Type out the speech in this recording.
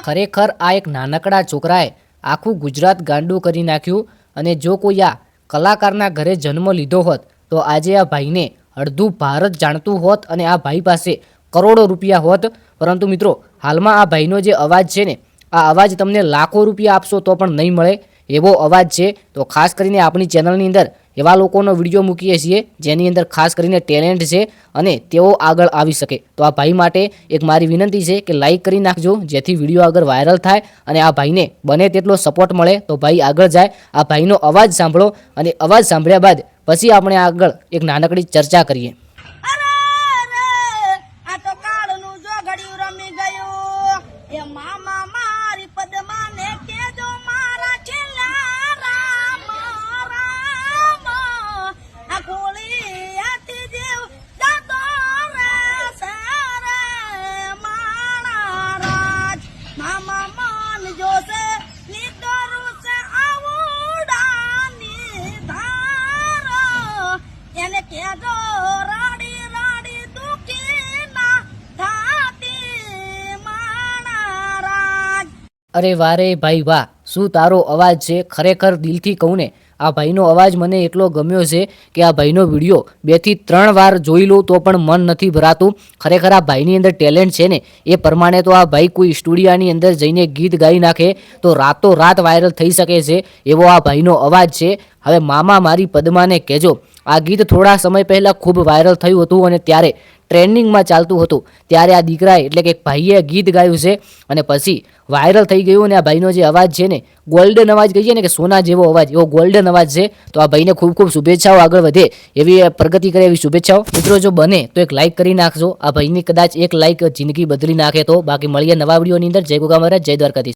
ખરેખર આ એક નાનકડા છોકરાએ આખું ગુજરાત ગાંડું કરી નાખ્યું અને જો કોઈ આ કલાકારના ઘરે જન્મ લીધો હોત તો આજે આ ભાઈને અડધું ભારત જાણતું હોત અને આ ભાઈ પાસે કરોડો રૂપિયા હોત. પરંતુ મિત્રો હાલમાં આ ભાઈનો જે અવાજ છે ને આ અવાજ તમને લાખો રૂપિયા આપશો તો પણ નહીં મળે એવો અવાજ છે. તો ખાસ કરીને આપણી ચેનલની અંદર એવા લોકોનો વિડીયો મૂકીએ છીએ જેની અંદર ખાસ કરીને ટેલેન્ટ છે અને તેઓ આગળ આવી શકે. તો આ ભાઈ માટે એક મારી વિનંતી છે કે લાઈક કરી નાખજો જેથી વિડીયો આગળ વાયરલ થાય અને આ ભાઈને બને તેટલો સપોર્ટ મળે તો ભાઈ આગળ જાય. આ ભાઈનો અવાજ સાંભળો અને અવાજ સાંભળ્યા બાદ પછી આપણે આગળ એક નાનકડી ચર્ચા કરીએ. અરે વારે ભાઈ વાહ, શું તારો અવાજ છે. ખરેખર દિલથી કહું ને આ ભાઈનો અવાજ મને એટલો ગમ્યો છે કે આ ભાઈનો વિડીયો 2 થી 3 વાર જોઈ લઉં તો પણ મન નથી ભરાતું. ખરેખર આ ભાઈની અંદર ટેલેન્ટ છે ને એ પ્રમાણે તો આ ભાઈ કોઈ સ્ટુડિયોની અંદર જઈને ગીત ગાઈ નાખે તો રાતો રાત વાયરલ થઈ શકે છે એવો આ ભાઈનો અવાજ છે. હવે મામા મારી પદ્માને કહેજો આ ગીત થોડા સમય પહેલાં ખૂબ વાયરલ થયું હતું અને ત્યારે ટ્રેન્ડિંગમાં ચાલતું હતું. ત્યારે આ દીકરાએ એટલે કે ભાઈએ ગીત ગાયું છે અને પછી વાયરલ થઈ ગયું. અને આ ભાઈનો જે અવાજ છે ને ગોલ્ડન અવાજ કહીએ ને કે સોના જેવો અવાજ, એવો ગોલ્ડન અવાજ છે. તો આ ભાઈને ખૂબ ખૂબ શુભેચ્છાઓ, આગળ વધે એવી પ્રગતિ કરે એવી શુભેચ્છાઓ. મિત્રો જો બને તો એક લાઇક કરી નાખજો. આ ભાઈની કદાચ એક લાઇક જિંદગી બદલી નાખે તો. બાકી મળીએ નવા વિડીયોની અંદર. જય ગોગા મહારાજ, જય દ્વારકાધીશ.